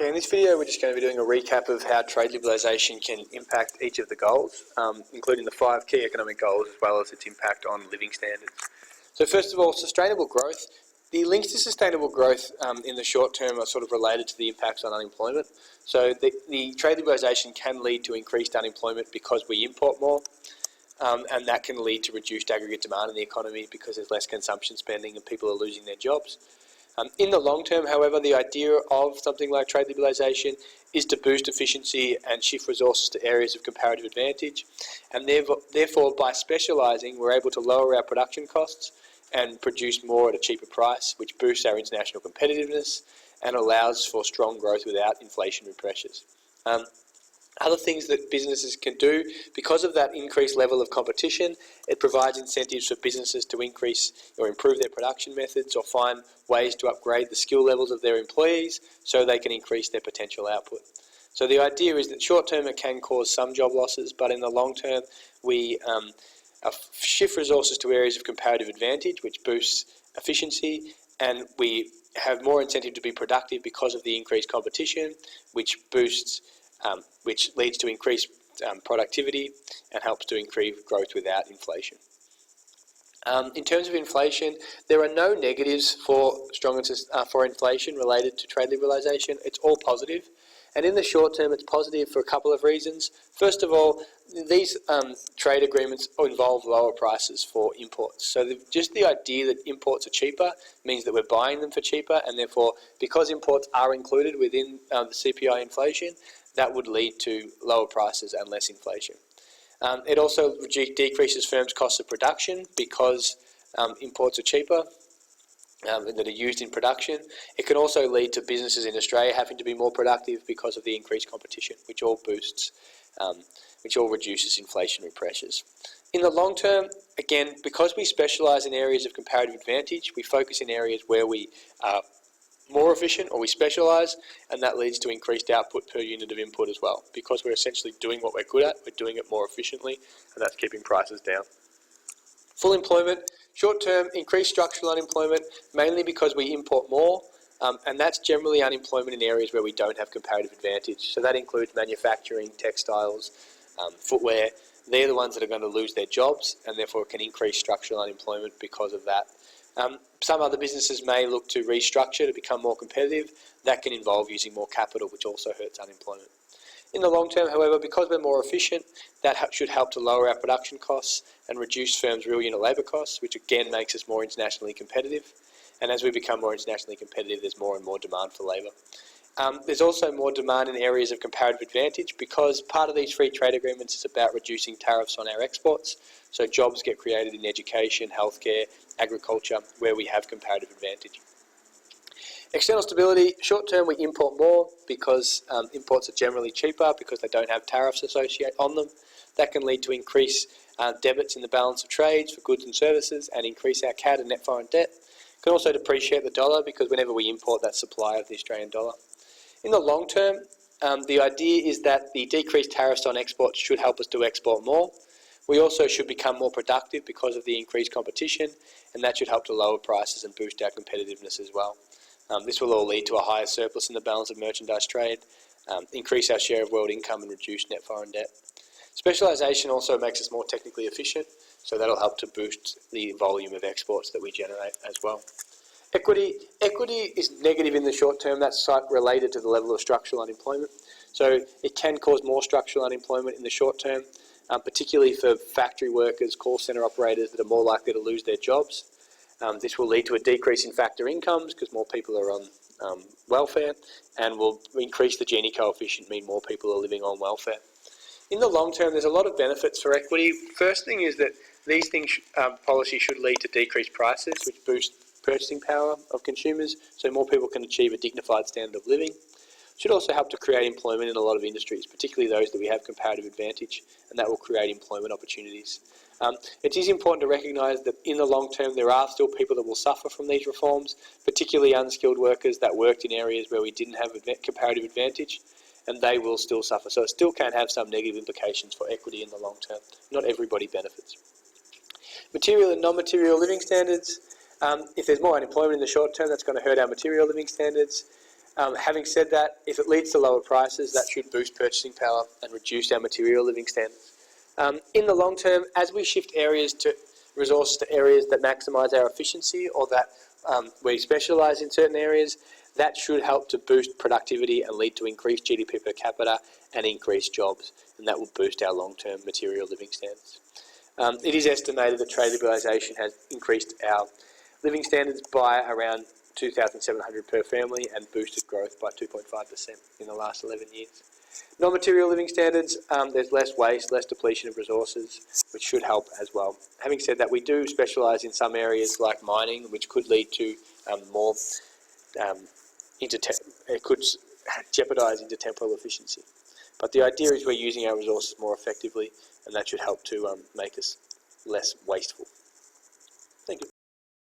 Okay, in this video we're just going to be doing a recap of how trade liberalisation can impact each of the goals, including the 5 key economic goals as well as its impact on living standards. So first of all, sustainable growth. The links to sustainable growth in the short term are sort of related to the impacts on unemployment. So the trade liberalisation can lead to increased unemployment because we import more, and that can lead to reduced aggregate demand in the economy because there's less consumption spending and people are losing their jobs. In the long term, however, the idea of something like trade liberalisation is to boost efficiency and shift resources to areas of comparative advantage. And therefore, by specialising, we're able to lower our production costs and produce more at a cheaper price, which boosts our international competitiveness and allows for strong growth without inflationary pressures. Other things that businesses can do, because of that increased level of competition, it provides incentives for businesses to increase or improve their production methods or find ways to upgrade the skill levels of their employees so they can increase their potential output. So the idea is that short term it can cause some job losses, but in the long term we shift resources to areas of comparative advantage, which boosts efficiency, and we have more incentive to be productive because of the increased competition, which leads to increased productivity and helps to increase growth without inflation. In terms of inflation, there are no negatives for inflation related to trade liberalisation. It's all positive. And in the short term, it's positive for a couple of reasons. First of all, these trade agreements involve lower prices for imports. So just the idea that imports are cheaper means that we're buying them for cheaper, and therefore, because imports are included within the CPI inflation, that would lead to lower prices and less inflation. It also decreases firms' costs of production because imports are cheaper that are used in production. It can also lead to businesses in Australia having to be more productive because of the increased competition, which all reduces inflationary pressures. In the long term, again, because we specialise in areas of comparative advantage, we focus in areas where we are more efficient or we specialise, and that leads to increased output per unit of input as well. Because we're essentially doing what we're good at, we're doing it more efficiently, and that's keeping prices down. Full employment, short term, increased structural unemployment, mainly because we import more, and that's generally unemployment in areas where we don't have comparative advantage. So that includes manufacturing, textiles, footwear. They're the ones that are going to lose their jobs, and therefore can increase structural unemployment because of that. Some other businesses may look to restructure to become more competitive. That can involve using more capital, which also hurts unemployment. In the long term, however, because we're more efficient, that should help to lower our production costs and reduce firms' real unit labour costs, which again makes us more internationally competitive. And as we become more internationally competitive, there's more and more demand for labour. There's also more demand in areas of comparative advantage because part of these free trade agreements is about reducing tariffs on our exports. So jobs get created in education, healthcare, agriculture, where we have comparative advantage. External stability, short term we import more because imports are generally cheaper because they don't have tariffs associated on them. That can lead to increased debits in the balance of trades for goods and services and increase our CAD and net foreign debt. It can also depreciate the dollar because whenever we import, that's supply of the Australian dollar. In the long term, the idea is that the decreased tariffs on exports should help us to export more. We also should become more productive because of the increased competition, and that should help to lower prices and boost our competitiveness as well. This will all lead to a higher surplus in the balance of merchandise trade, increase our share of world income and reduce net foreign debt. Specialisation also makes us more technically efficient, so that'll help to boost the volume of exports that we generate as well. Equity is negative in the short term. That's related to the level of structural unemployment. So it can cause more structural unemployment in the short term, particularly for factory workers, call centre operators that are more likely to lose their jobs. This will lead to a decrease in factor incomes because more people are on welfare, and will increase the Gini coefficient, mean more people are living on welfare. In the long term, there's a lot of benefits for equity. First thing is that these policies should lead to decreased prices, which boost purchasing power of consumers, so more people can achieve a dignified standard of living. It should also help to create employment in a lot of industries, particularly those that we have comparative advantage, and that will create employment opportunities. It is important to recognise that in the long term there are still people that will suffer from these reforms, particularly unskilled workers that worked in areas where we didn't have comparative advantage, and they will still suffer. So it still can have some negative implications for equity in the long term. Not everybody benefits. Material and non-material living standards. If there's more unemployment in the short term, that's going to hurt our material living standards. Having said that, if it leads to lower prices, that should boost purchasing power and reduce our material living standards. In the long term, as we shift resources to areas that maximise our efficiency, or that we specialise in certain areas, that should help to boost productivity and lead to increased GDP per capita and increased jobs, and that will boost our long-term material living standards. It is estimated that trade liberalisation has increased our living standards by around $2,700 per family and boosted growth by 2.5% in the last 11 years. Non-material living standards, there's less waste, less depletion of resources, which should help as well. Having said that, we do specialise in some areas like mining, which could lead to more, it could jeopardise intertemporal efficiency. But the idea is we're using our resources more effectively, and that should help to make us less wasteful. Thank you.